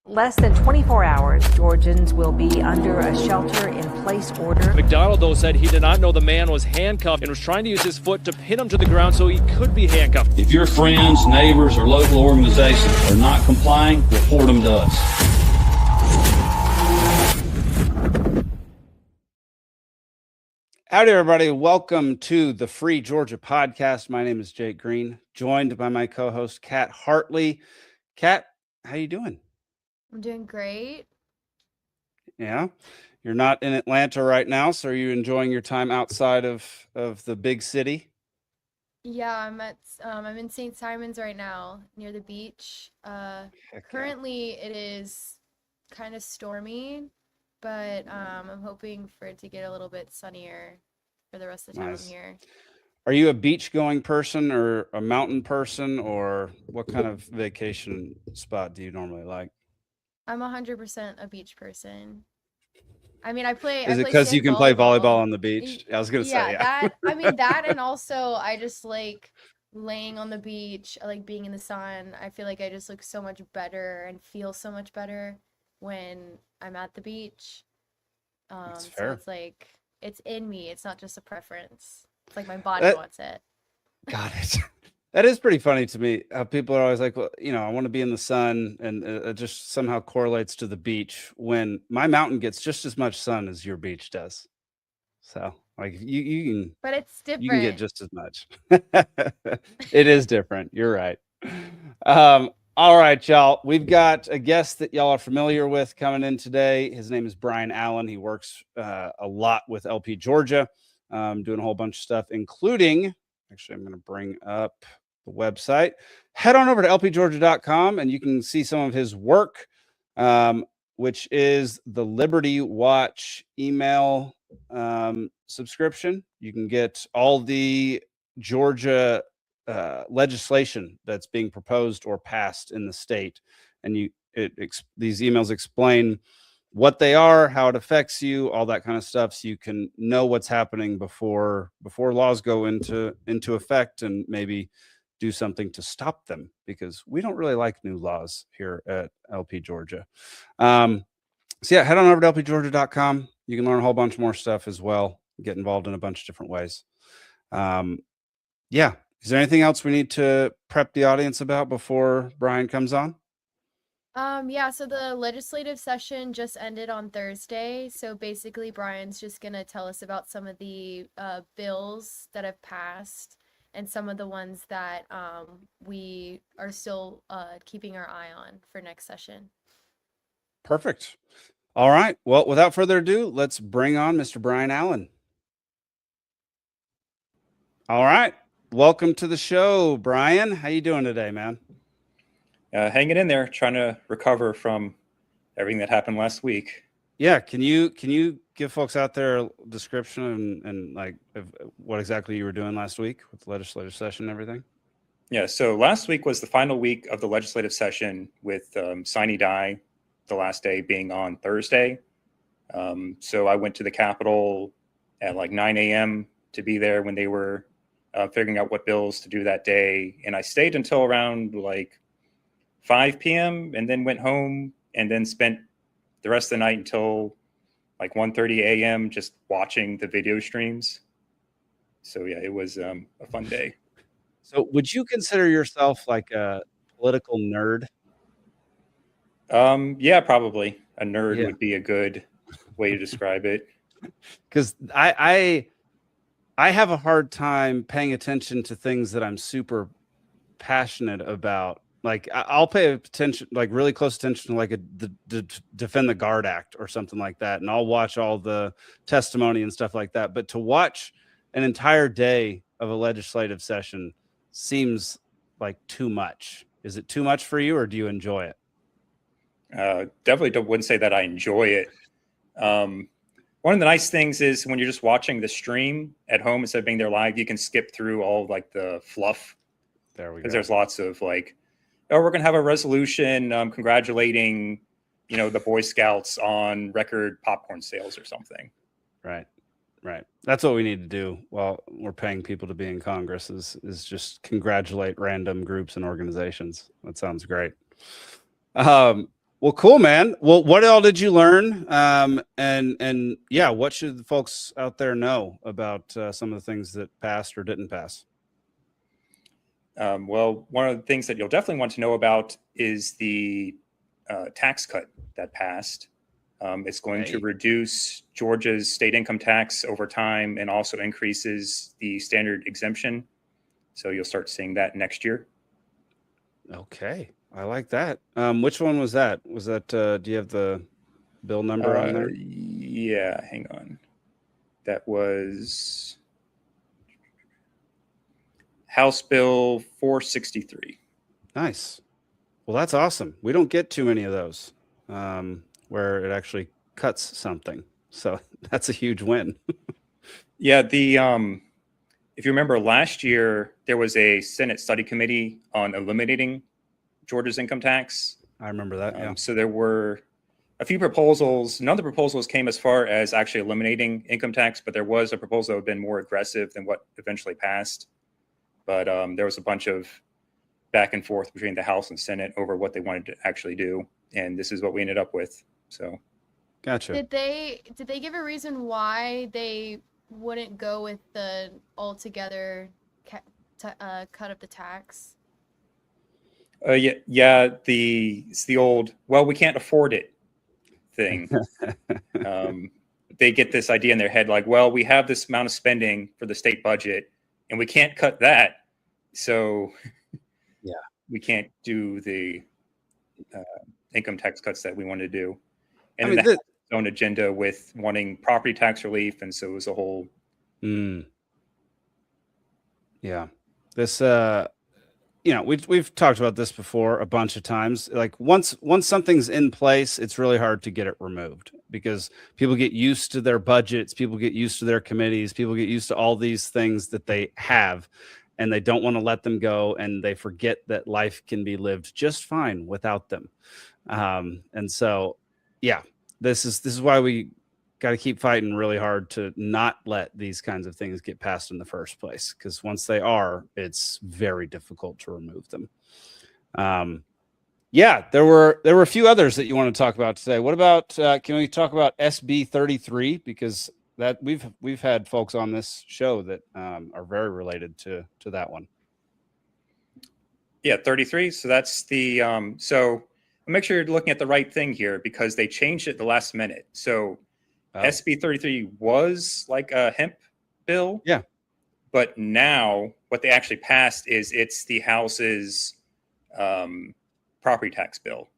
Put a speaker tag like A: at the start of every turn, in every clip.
A: Less than 24 hours, Georgians will be under a shelter-in-place order.
B: McDonald, though, said he did not know the man was handcuffed and was trying to use his foot to pin him to the ground so he could be handcuffed.
C: If your friends, neighbors, or local organizations are not complying, report them to us.
D: Howdy, everybody. Welcome to the Free Georgia Podcast. My name is Jake Green, joined by my co-host, Cat Hartley. Cat, how you doing?
E: I'm doing great.
D: Yeah. You're not in Atlanta right now, so are you enjoying your time outside of the big city?
E: Yeah, I'm in St. Simons right now, near the beach. Currently it is kind of stormy, but I'm hoping for it to get a little bit sunnier for the rest of the time I'm here.
D: Are you a beach-going person or a mountain person, or what kind of vacation spot do you normally like?
E: I'm 100% a beach person. I mean, I play.
D: Is it because you can play volleyball on the beach? I was gonna say, yeah.
E: That, and also I just like laying on the beach. I like being in the sun. I feel like I just look so much better and feel so much better when I'm at the beach.
D: That's fair.
E: So it's like it's in me. It's not just a preference. It's like my body wants it.
D: Got it. That is pretty funny to me. People are always like, well, I want to be in the sun, and it just somehow correlates to the beach when my mountain gets just as much sun as your beach does. So like you can,
E: but it's different.
D: You can get just as much. It is different. You're right. All right, y'all. We've got a guest that y'all are familiar with coming in today. His name is Brian Allen. He works a lot with LP Georgia, doing a whole bunch of stuff, including, actually, I'm going to bring up the website. Head on over to lpgeorgia.com and you can see some of his work, which is the Liberty Watch email subscription. You can get all the Georgia legislation that's being proposed or passed in the state, and these emails explain what they are, how it affects you, all that kind of stuff, so you can know what's happening before laws go into effect and maybe do something to stop them, because we don't really like new laws here at LP Georgia. So yeah, head on over to lpgeorgia.com. You can learn a whole bunch more stuff as well, get involved in a bunch of different ways. Yeah. Is there anything else we need to prep the audience about before Brian comes on?
E: Yeah, so the legislative session just ended on Thursday. So basically, Brian's just going to tell us about some of the bills that have passed and some of the ones that we are still keeping our eye on for next session.
D: Perfect. All right. Well, without further ado, let's bring on Mr. Brian Allen. All right. Welcome to the show, Brian. How you doing today, man?
F: Hanging in there, trying to recover from everything that happened last week.
D: Yeah, can you give folks out there a description and like of what exactly you were doing last week with the legislative session and everything?
F: Yeah, so last week was the final week of the legislative session with sine die, the last day being on Thursday. So I went to the Capitol at like 9 a.m. to be there when they were figuring out what bills to do that day, and I stayed until around like 5 p.m. and then went home and then spent the rest of the night until like 1:30 a.m. just watching the video streams. So yeah, it was a fun day.
D: So would you consider yourself like a political nerd?
F: Yeah, probably. A nerd would be a good way to describe it.
D: Because I have a hard time paying attention to things that I'm super passionate about. Like I'll pay attention, like really close attention to like the Defend the Guard Act or something like that. And I'll watch all the testimony and stuff like that. But to watch an entire day of a legislative session seems like too much. Is it too much for you, or do you enjoy it?
F: Definitely wouldn't say that I enjoy it. One of the nice things is when you're just watching the stream at home instead of being there live, you can skip through all like the fluff.
D: There we go.
F: Because there's lots of like, oh, we're going to have a resolution congratulating, the Boy Scouts on record popcorn sales or something.
D: Right. That's what we need to do while we're paying people to be in Congress is just congratulate random groups and organizations. That sounds great. Well, cool, man. Well, what all did you learn? And yeah, what should the folks out there know about some of the things that passed or didn't pass?
F: Well, one of the things that you'll definitely want to know about is the tax cut that passed. It's going to reduce Georgia's state income tax over time and also increases the standard exemption. So you'll start seeing that next year.
D: Okay, I like that. Which one was that? Was that, do you have the bill number on there?
F: Yeah, hang on. That was House Bill 463.
D: Nice. Well, that's awesome. We don't get too many of those where it actually cuts something. So that's a huge win.
F: Yeah, if you remember last year, there was a Senate study committee on eliminating Georgia's income tax.
D: I remember that. Yeah.
F: So there were a few proposals. None of the proposals came as far as actually eliminating income tax, but there was a proposal that had been more aggressive than what eventually passed. But there was a bunch of back and forth between the House and Senate over what they wanted to actually do, and this is what we ended up with. So,
D: gotcha.
E: Did they give a reason why they wouldn't go with the altogether cut of the tax?
F: Yeah. It's the old, well, we can't afford it thing. They get this idea in their head, like, well, we have this amount of spending for the state budget, and we can't cut that, so
D: yeah,
F: we can't do the income tax cuts that we want to do. And then they have their own agenda with wanting property tax relief, and so it was a whole.
D: Yeah, this we've talked about this before a bunch of times. Like once something's in place, it's really hard to get it removed because people get used to their budgets, people get used to their committees, people get used to all these things that they have, and they don't want to let them go, and they forget that life can be lived just fine without them. And so, yeah, this is why we got to keep fighting really hard to not let these kinds of things get passed in the first place, because once they are, it's very difficult to remove them. Yeah, there were a few others that you want to talk about today. What about can we talk about SB 33, because that we've had folks on this show that are very related to that one.
F: Yeah, 33. So that's the so make sure you're looking at the right thing here, because they changed it at the last minute. So SB 33 was like a hemp bill.
D: Yeah.
F: But now what they actually passed is it's the House's property tax bill.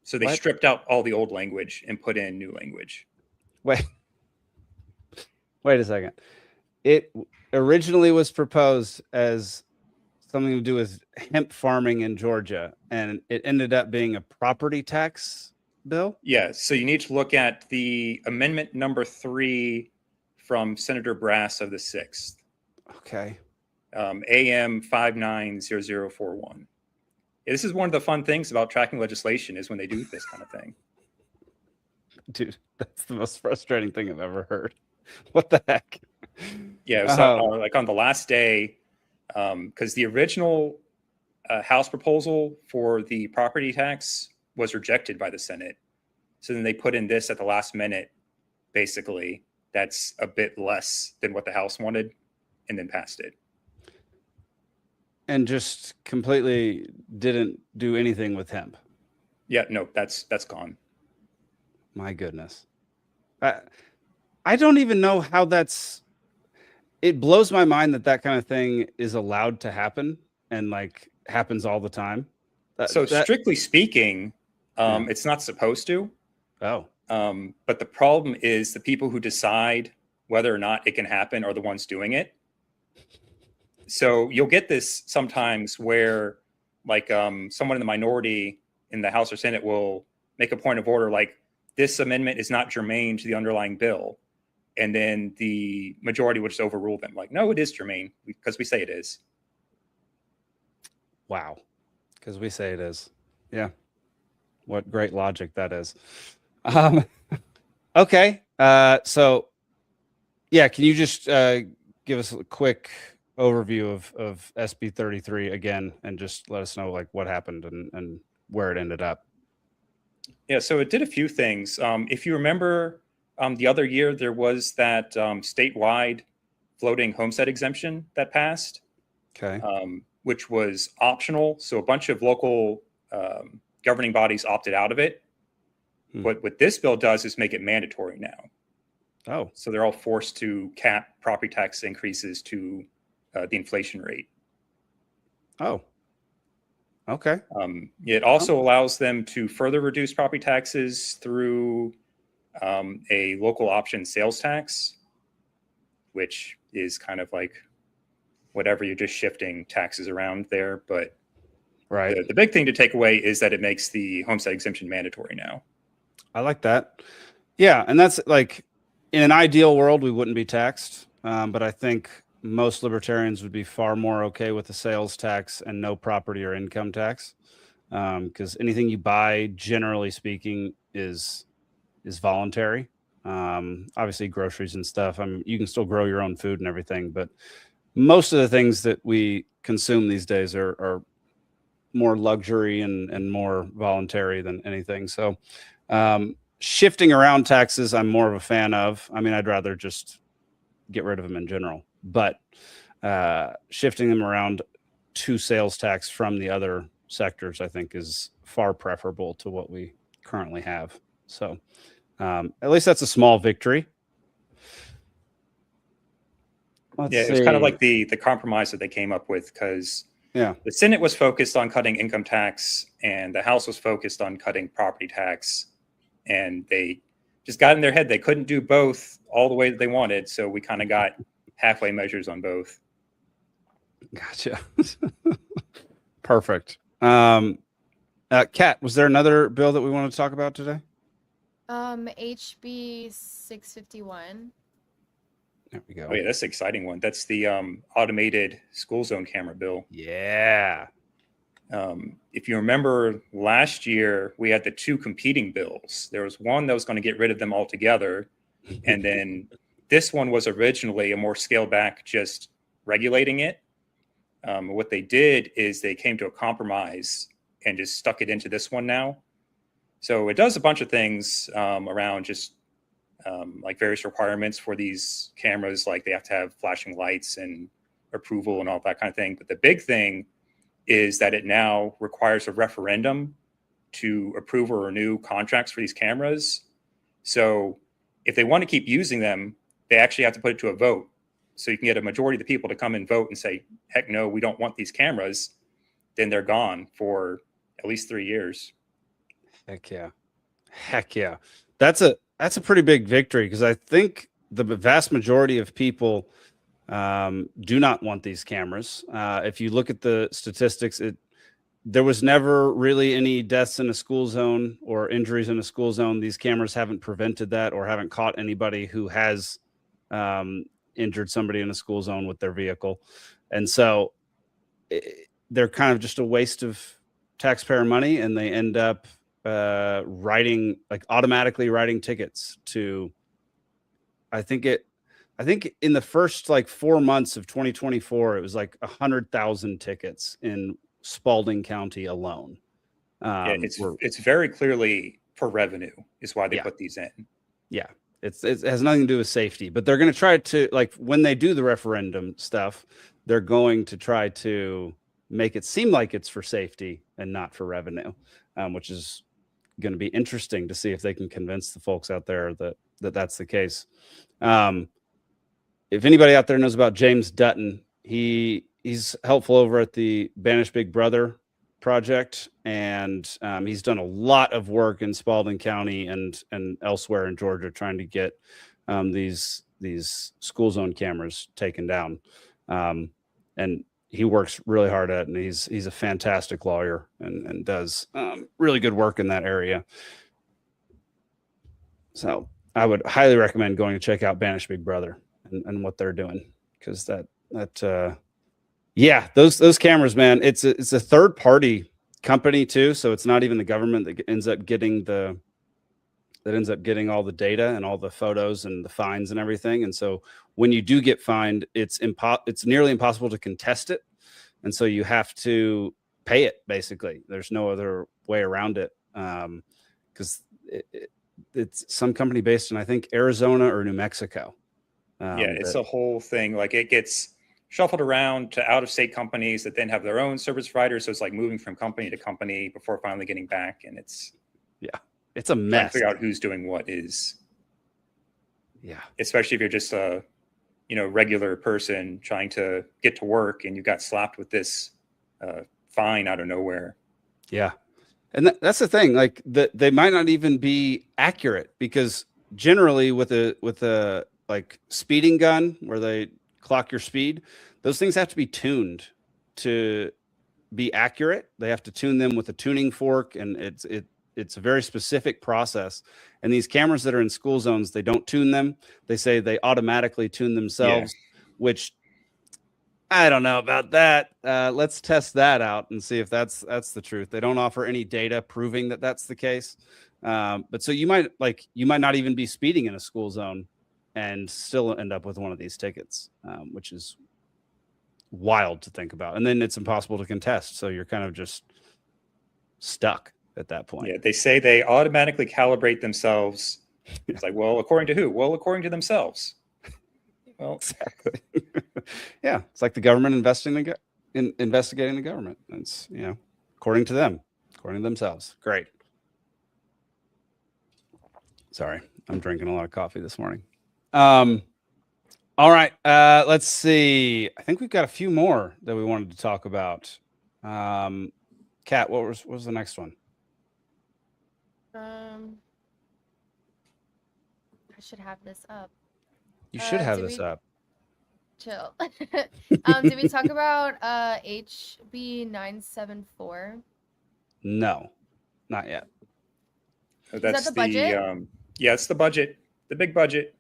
F: So they stripped out all the old language and put in new language.
D: Wait a second. It originally was proposed as something to do with hemp farming in Georgia, and it ended up being a property tax bill.
F: Yeah, so you need to look at the amendment number 3 from Senator Brass of the 6th.
D: Okay.
F: AM 590041. Yeah, this is one of the fun things about tracking legislation, is when they do this kind of thing.
D: Dude, that's the most frustrating thing I've ever heard. What the heck?
F: Yeah, so like on the last day, because the original House proposal for the property tax was rejected by the Senate. So then they put in this at the last minute, basically, that's a bit less than what the House wanted, and then passed it.
D: And just completely didn't do anything with hemp.
F: Yeah, no, that's gone.
D: My goodness. I don't even know how it blows my mind that kind of thing is allowed to happen and like happens all the time.
F: Strictly speaking, it's not supposed to.
D: Oh.
F: But the problem is the people who decide whether or not it can happen are the ones doing it. So you'll get this sometimes where like someone in the minority in the House or Senate will make a point of order like, this amendment is not germane to the underlying bill. And then the majority would just overrule them. Like, no, it is germane because we say it is.
D: Wow. Because we say it is. Yeah. What great logic that is. Okay. So, yeah, can you just give us a quick overview of SB 33 again, and just let us know like what happened and where it ended up?
F: Yeah, so it did a few things. If you remember, the other year there was that statewide floating homestead exemption that passed,
D: Okay.
F: which was optional. So a bunch of local governing bodies opted out of it. What this bill does is make it mandatory now.
D: Oh,
F: So they're all forced to cap property tax increases to the inflation rate.
D: oh, okay.
F: It also allows them to further reduce property taxes through a local option sales tax, which is kind of like whatever, you're just shifting taxes around there. But
D: Right.
F: the big thing to take away is that it makes the homestead exemption mandatory now.
D: I like that. Yeah, and that's like, in an ideal world, we wouldn't be taxed, but I think most libertarians would be far more okay with the sales tax and no property or income tax, because anything you buy, generally speaking, is voluntary. Obviously, groceries and stuff. You can still grow your own food and everything, but most of the things that we consume these days are more luxury and more voluntary than anything. So shifting around taxes, I'm more of a fan of. I mean, I'd rather just get rid of them in general, but shifting them around to sales tax from the other sectors, I think, is far preferable to what we currently have. So at least that's a small victory.
F: It was kind of like the compromise that they came up with, because
D: the
F: Senate was focused on cutting income tax and the House was focused on cutting property tax, and they just got in their head they couldn't do both all the way that they wanted, so we kind of got halfway measures on both.
D: Gotcha. Perfect. Kat, was there another bill that we want to talk about today?
E: HB 651.
D: There we go.
F: Oh yeah, that's an exciting one. That's the automated school zone camera bill.
D: Yeah.
F: If you remember last year, we had the two competing bills. There was one that was going to get rid of them altogether. And then this one was originally a more scaled back, just regulating it. What they did is they came to a compromise and just stuck it into this one now. So it does a bunch of things around just like various requirements for these cameras, like they have to have flashing lights and approval and all that kind of thing. But the big thing is that it now requires a referendum to approve or renew contracts for these cameras. So if they want to keep using them, they actually have to put it to a vote. So you can get a majority of the people to come and vote and say, heck no, we don't want these cameras. Then they're gone for at least 3 years.
D: Heck yeah. Heck yeah. That's a pretty big victory, because I think the vast majority of people do not want these cameras. If you look at the statistics, there was never really any deaths in a school zone or injuries in a school zone. These cameras haven't prevented that or haven't caught anybody who has injured somebody in a school zone with their vehicle. And so they're kind of just a waste of taxpayer money, and they end up automatically writing tickets to, I think in the first 4 months of 2024, it was 100,000 tickets in Spalding County alone.
F: It's very clearly for revenue is why they put these in.
D: Yeah. It has nothing to do with safety, but they're going to try to, when they do the referendum stuff, they're going to try to make it seem like it's for safety and not for revenue, which is going to be interesting to see if they can convince the folks out there that that's the case. If anybody out there knows about James Dutton, he's helpful over at the Banish Big Brother project, and he's done a lot of work in Spalding County and elsewhere in Georgia trying to get these school zone cameras taken down. And he works really hard at it, and he's a fantastic lawyer and does really good work in that area. So I would highly recommend going to check out Banish Big Brother and what they're doing, because those cameras, man, it's a third party company too, so it's not even the government that ends up getting all the data and all the photos and the fines and everything. And so when you do get fined, it's nearly impossible to contest it, and so you have to pay it. Basically, there's no other way around it, because it's some company based in, I think, Arizona or New Mexico.
F: Yeah, it's a whole thing. Like it gets shuffled around to out-of-state companies that then have their own service providers. So it's like moving from company to company before finally getting back. And it's
D: it's a
F: trying to
D: mess.
F: figure out who's doing what is.
D: Yeah,
F: especially if you're just a regular person trying to get to work and you got slapped with this fine out of nowhere.
D: Yeah, and that's the thing. Like they might not even be accurate, because generally with a like speeding gun where they clock your speed, those things have to be tuned to be accurate. They have to tune them with a tuning fork, and it's a very specific process. And these cameras that are in school zones, they don't tune them. They say they automatically tune themselves, which I don't know about that. Let's test that out and see if that's the truth. They don't offer any data proving that that's the case. But so you might not even be speeding in a school zone and still end up with one of these tickets, which is wild to think about. And then it's impossible to contest. So you're kind of just stuck at that point.
F: Yeah, they say they automatically calibrate themselves. It's like, well, according to who? Well, according to themselves. Well,
D: exactly. Yeah, it's like the government investigating the government. It's according to them, according to themselves. Great. Sorry, I'm drinking a lot of coffee this morning. All right, let's see. I think we've got a few more that we wanted to talk about. Kat, what was the next one?
E: I should have this up.
D: You should have this up.
E: Chill. Did we talk about HB 974?
D: No, not yet.
F: That's
E: the budget?
F: It's the budget, the big budget.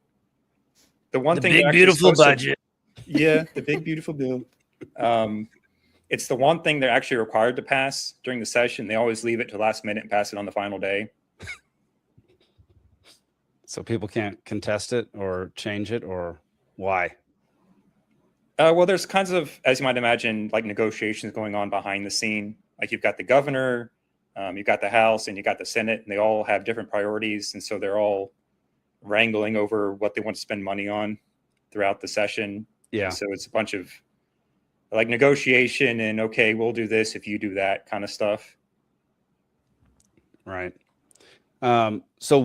F: The one thing,
G: big beautiful budget.
F: The big beautiful bill. It's the one thing they're actually required to pass during the session. They always leave it to the last minute and pass it on the final day.
D: So people can't contest it or change it, or why?
F: Well, there's kinds of, as you might imagine, like negotiations going on behind the scene. Like you've got the governor, you've got the House, and you got the Senate, and they all have different priorities. And so they're all wrangling over what they want to spend money on throughout the session.
D: Yeah.
F: So it's a bunch of like negotiation and, okay, we'll do this if you do that kind of stuff.
D: Right. So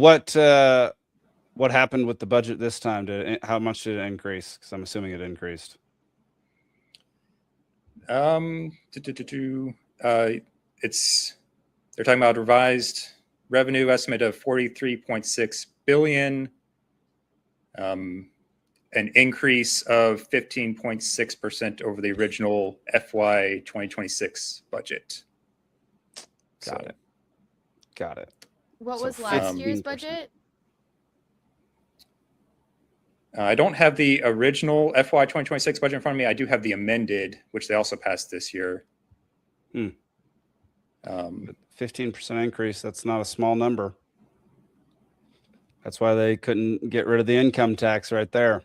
D: what happened with the budget this time? How much did it increase? Because I'm assuming it increased.
F: They're talking about revised revenue estimate of 43.6 billion, an increase of 15.6% over the original FY 2026 budget.
D: Got it.
E: What
D: So
E: was last
D: 15%.
E: year's budget?
F: I don't have the original FY 2026 budget in front of me. I do have the amended, which they also passed this year.
D: 15% increase. That's not a small number. That's why they couldn't get rid of the income tax right there.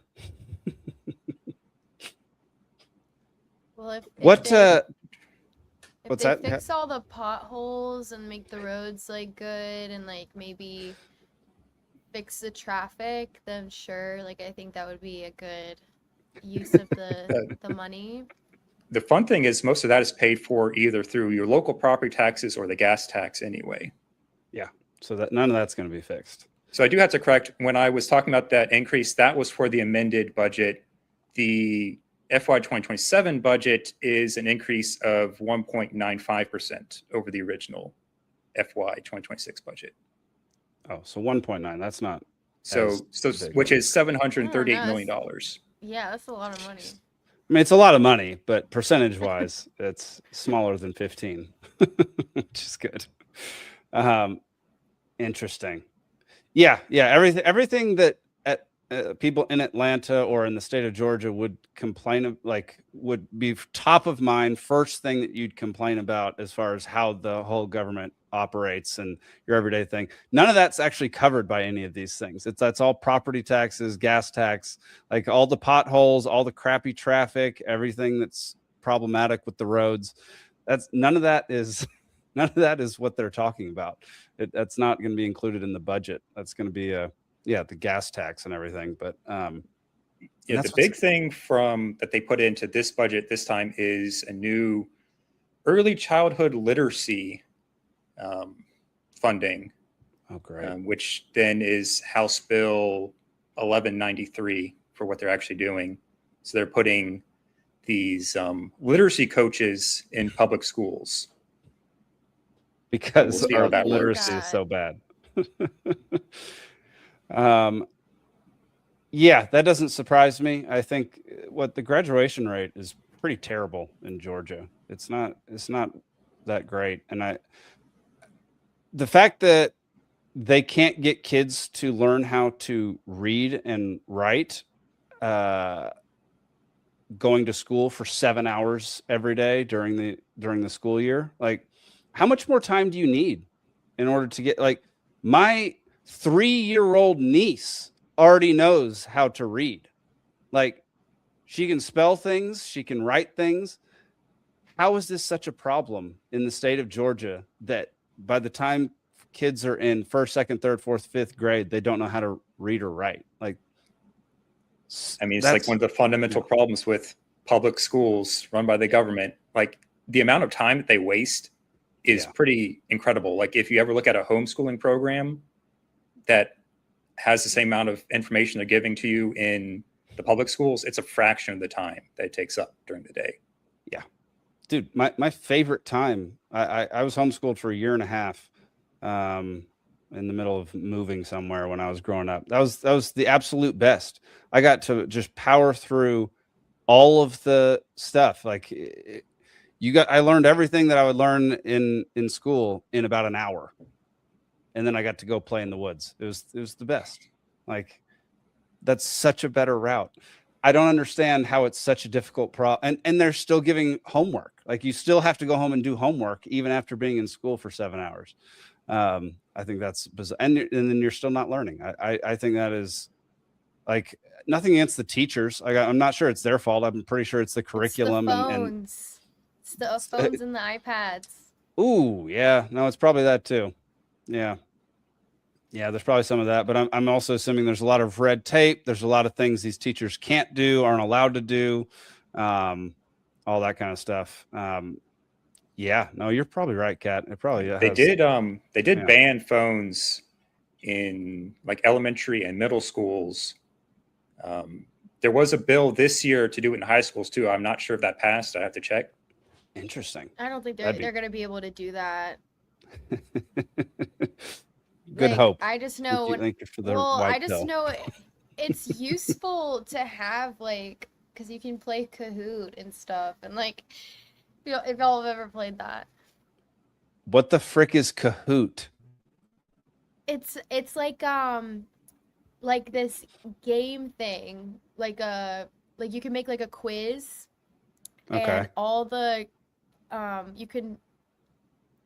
E: Well, if
D: What's
E: they
D: that?
E: fix all the potholes and make the roads like good and like maybe fix the traffic, then sure, like I think that would be a good use of the money.
F: The fun thing is most of that is paid for either through your local property taxes or the gas tax anyway.
D: Yeah. So that none of that's going to be fixed.
F: So I do have to correct, when I was talking about that increase, that was for the amended budget. The FY 2027 budget is an increase of 1.95% over the original FY 2026 budget.
D: Oh, so 1.9. That's not.
F: So
D: big.
F: which is $738 million.
E: Yeah, that's a lot of money.
D: I mean, it's a lot of money, but percentage wise, it's smaller than 15, which is good. Interesting. Yeah. Everything that people in Atlanta or in the state of Georgia would complain of, like, would be top of mind, first thing that you'd complain about as far as how the whole government operates and your everyday thing. None of that's actually covered by any of these things. That's all property taxes, gas tax, like all the potholes, all the crappy traffic, everything that's problematic with the roads. None of that is None of that is what they're talking about. That's not going to be included in the budget. That's going to be the gas tax and everything. But
F: yeah, the big thing that they put into this budget this time is a new early childhood literacy funding.
D: Oh, great.
F: Which then is House Bill 1193 for what they're actually doing. So they're putting these literacy coaches in public schools.
D: Because
F: We'll see how
D: our
F: that
D: literacy
E: works.
D: is so bad. Yeah, that doesn't surprise me. I think what the graduation rate is pretty terrible in Georgia. It's not that great. And the fact that they can't get kids to learn how to read and write, going to school for 7 hours every day during the school year. Like, how much more time do you need in order to get, like, my 3-year-old niece already knows how to read. Like, she can spell things, she can write things. How is this such a problem in the state of Georgia that by the time kids are in 1st, 2nd, 3rd, 4th, 5th grade, they don't know how to read or write? Like,
F: I mean, it's like one of the fundamental problems with public schools run by the government. Like, the amount of time that they waste is pretty incredible. Like, if you ever look at a homeschooling program that has the same amount of information they're giving to you in the public schools, it's a fraction of the time that it takes up during the day.
D: Yeah. Dude, my favorite time, I was homeschooled for 1.5 years in the middle of moving somewhere when I was growing up. That was the absolute best. I got to just power through all of the stuff. Like, I learned everything that I would learn in school in about an hour. And then I got to go play in the woods. It was the best. Like, that's such a better route. I don't understand how it's such a difficult problem. And they're still giving homework. Like, you still have to go home and do homework even after being in school for 7 hours. I think that's bizarre. And then you're still not learning. I think that is, like, nothing against the teachers. I'm not sure it's their fault. I'm pretty sure it's the curriculum.
E: It's the phones and the iPads.
D: Ooh, yeah. No, it's probably that too. Yeah. Yeah, there's probably some of that, but I'm also assuming there's a lot of red tape. There's a lot of things these teachers can't do, aren't allowed to do, all that kind of stuff. Yeah, no, you're probably right, Kat. It probably
F: They did ban phones in, like, elementary and middle schools. There was a bill this year to do it in high schools too. I'm not sure if that passed. I have to check.
D: Interesting.
E: I don't think they're going to be able to do that.
D: Good hope.
E: I just know it's useful to have, like, because you can play Kahoot and stuff, and, like, if y'all have ever played that.
D: What the frick is Kahoot?
E: It's like this game thing, like you can make, like, a quiz, and all the you can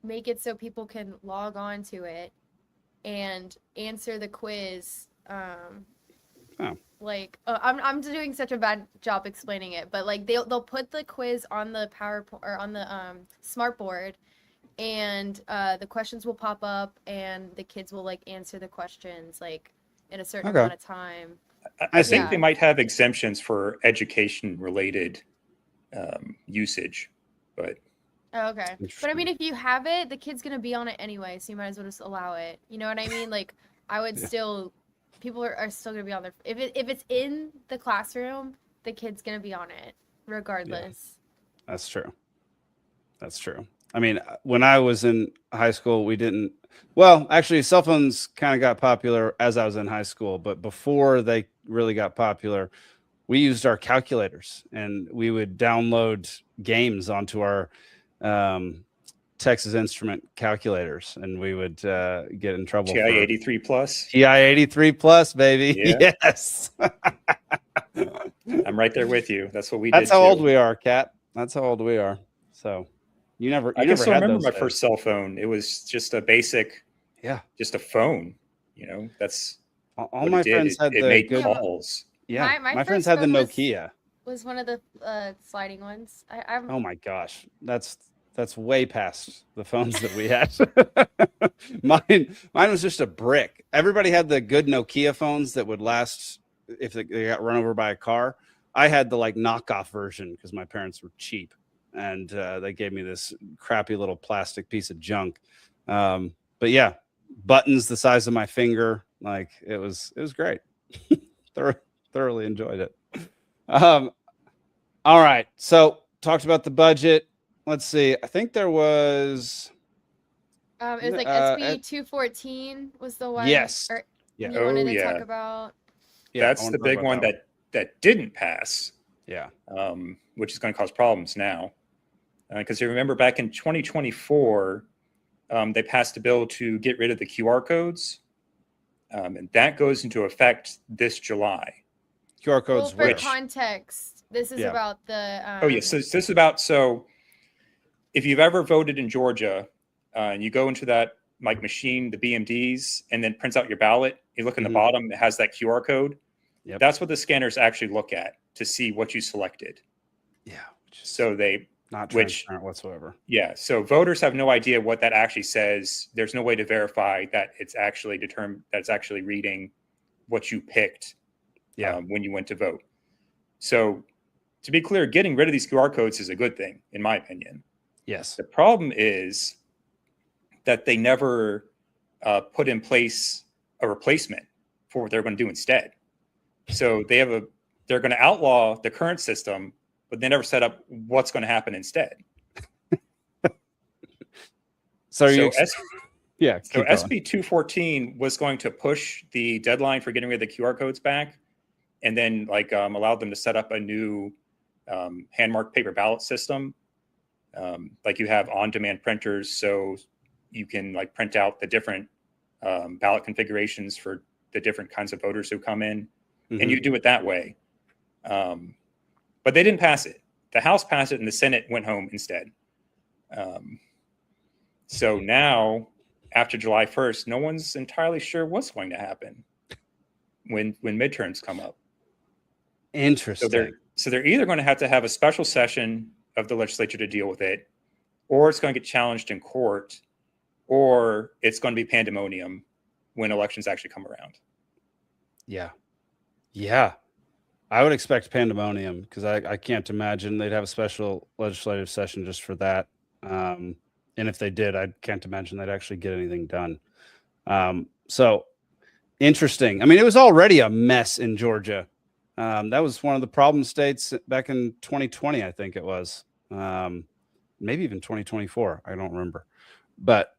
E: make it so people can log on to it and answer the quiz. I'm doing such a bad job explaining it, but, like, they'll put the quiz on the PowerPoint or on the smart board, and the questions will pop up, and the kids will, like, answer the questions, like, in a certain amount of time.
F: I think they might have exemptions for education related usage, but
E: okay. But I mean, if you have it, the kid's gonna be on it anyway, so you might as well just allow it. You know what I mean? Like, I would still, people are still gonna be on there. If it's in the classroom, the kid's gonna be on it regardless.
D: Yeah, that's true. I mean, when I was in high school, we didn't. Well, actually, cell phones kind of got popular as I was in high school, but before they really got popular, we used our calculators, and we would download games onto our Texas Instrument calculators, and we would get in trouble.
F: TI 83 plus.
D: TI 83 plus, baby.
F: Yeah.
D: Yes.
F: I'm right there with you. That's what we
D: That's
F: did.
D: how
F: too.
D: old we are, Kat. That's how old we are. So
F: I can still remember my first cell phone. It was just a basic, just a phone. You know, that's
D: all my friends had.
F: It made calls.
D: Yeah,
E: my
D: friends had the Nokia.
E: Was one of the sliding ones.
D: Oh my gosh, that's That's way past the phones that we had. mine was just a brick. Everybody had the good Nokia phones that would last if they got run over by a car. I had the like knockoff version because my parents were cheap, and they gave me this crappy little plastic piece of junk. But yeah, buttons the size of my finger. Like it was great. Thoroughly enjoyed it. All right, so talked about the budget. Let's see. I think there was.
E: It was like SB 214 was the one.
D: Yes.
E: You
F: Oh,
E: wanted to
F: yeah.
E: talk about.
D: Yeah,
F: That's the big one that didn't pass.
D: Yeah.
F: Which is going to cause problems now. Because you remember back in 2024, they passed a bill to get rid of the QR codes. And that goes into effect this July.
D: QR codes.
E: Well, for context, this is about the.
F: Oh, yes. So this is about. So if you've ever voted in Georgia and you go into that like machine, the BMDs, and then prints out your ballot, you look in the bottom, it has that QR code.
D: Yep.
F: That's what the scanners actually look at to see what you selected.
D: Yeah.
F: So they
D: not transparent whatsoever.
F: Yeah. So voters have no idea what that actually says. There's no way to verify that it's actually determined, that it's actually reading what you picked when you went to vote. So to be clear, getting rid of these QR codes is a good thing, in my opinion.
D: Yes.
F: The problem is that they never put in place a replacement for what they're going to do instead. So they're going to outlaw the current system, but they never set up what's going to happen instead. So SB 214 was going to push the deadline for getting rid of the QR codes back, and then allowed them to set up a new hand-marked paper ballot system. Like you have on-demand printers, so you can print out the different ballot configurations for the different kinds of voters who come in, and you do it that way. But they didn't pass it. The House passed it, and the Senate went home instead. So now, after July 1st, no one's entirely sure what's going to happen when midterms come up.
D: Interesting.
F: So they're either going to have a special session of the legislature to deal with it, or it's going to get challenged in court, or it's going to be pandemonium when elections actually come around.
D: Yeah. I would expect pandemonium because I can't imagine they'd have a special legislative session just for that. And if they did, I can't imagine they'd actually get anything done. So interesting. I mean, it was already a mess in Georgia. That was one of the problem states back in 2020, I think it was. Maybe even 2024. I don't remember. But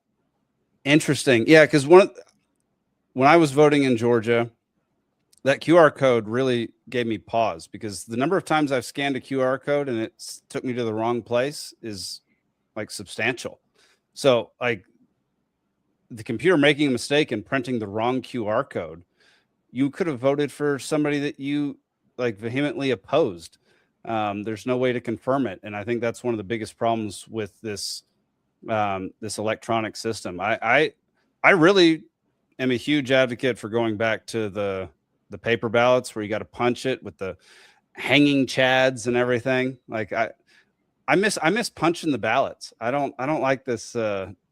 D: interesting. Yeah, because when I was voting in Georgia, that QR code really gave me pause because the number of times I've scanned a QR code and it took me to the wrong place is substantial. So the computer making a mistake and printing the wrong QR code, you could have voted for somebody that you vehemently opposed. There's no way to confirm it. And I think that's one of the biggest problems with this electronic system. I really am a huge advocate for going back to the paper ballots where you got to punch it with the hanging chads and everything. I miss punching the ballots. I don't like this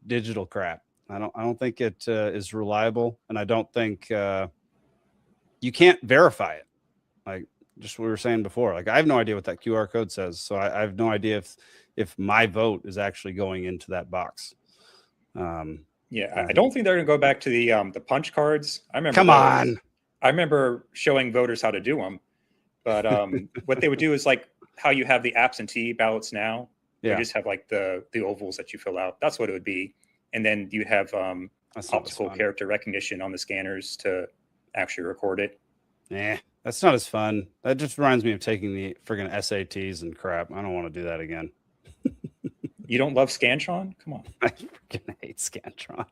D: digital crap. I don't think it is reliable, and I don't think you can't verify it. Just what we were saying before. I have no idea what that QR code says, so I have no idea if my vote is actually going into that box.
F: I don't think they're going to go back to the punch cards. I remember.
D: Come on.
F: I remember showing voters how to do them, but what they would do is how you have the absentee ballots now. You just have the ovals that you fill out. That's what it would be, and then you have optical character recognition on the scanners to actually record it.
D: That's not as fun. That just reminds me of taking the friggin' SATs and crap. I don't want to do that again.
F: You don't love Scantron? Come on.
D: I freaking hate Scantron.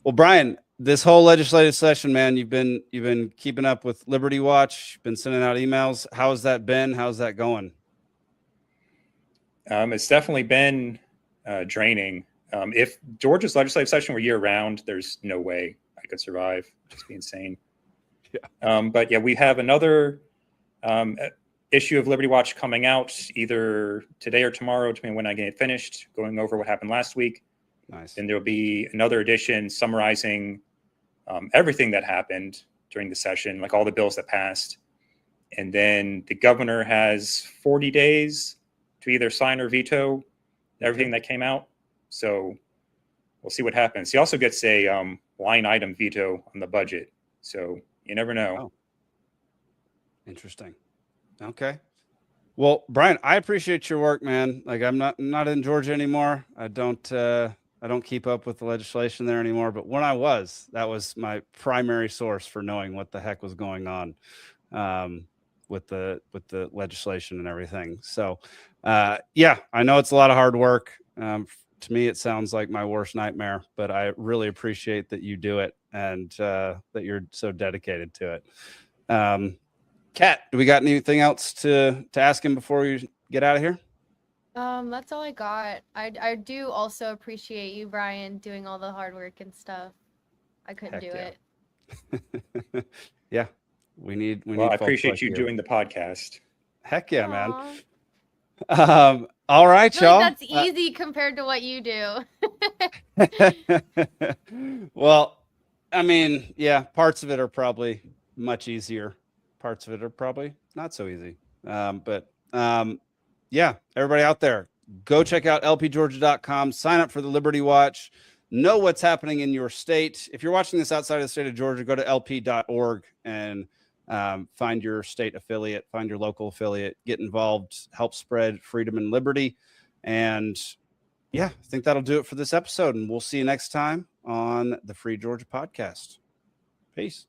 D: Well, Brian, this whole legislative session, man, you've been keeping up with Liberty Watch, been sending out emails. How's that been? How's that going?
F: It's definitely been draining. If Georgia's legislative session were year round, there's no way I could survive. Just be insane. But yeah, we have another issue of Liberty Watch coming out either today or tomorrow, depending on when I get it finished, going over what happened last week.
D: Nice.
F: Then there'll be another edition summarizing everything that happened during the session, like all the bills that passed. And then the governor has 40 days to either sign or veto everything that came out. So we'll see what happens. He also gets a line item veto on the budget. So you never know.
D: Oh. Interesting. Okay. Well, Brian, I appreciate your work, man. Like I'm not in Georgia anymore. I don't keep up with the legislation there anymore. But when I was, that was my primary source for knowing what the heck was going on with the legislation and everything. So yeah, I know it's a lot of hard work. To me, it sounds like my worst nightmare, but I really appreciate that you do it and that you're so dedicated to it. Kat, do we got anything else to ask him before we get out of here?
E: That's all I got. I do also appreciate you, Brian, doing all the hard work and stuff. I couldn't
D: Heck
E: do
D: it. Yeah, we need.
F: Well, I
D: folks
F: appreciate
D: like
F: you doing the podcast.
D: Heck yeah,
E: Aw.
D: man. All right,
E: I feel
D: y'all.
E: like that's easy compared to what you do.
D: Well, I mean, yeah, parts of it are probably much easier. Parts of it are probably not so easy. Yeah, everybody out there, go check out lpgeorgia.com, sign up for the Liberty Watch, know what's happening in your state. If you're watching this outside of the state of Georgia, go to lp.org and find your state affiliate, find your local affiliate, get involved, help spread freedom and liberty. And yeah, I think that'll do it for this episode. And we'll see you next time on the Free Georgia podcast. Peace.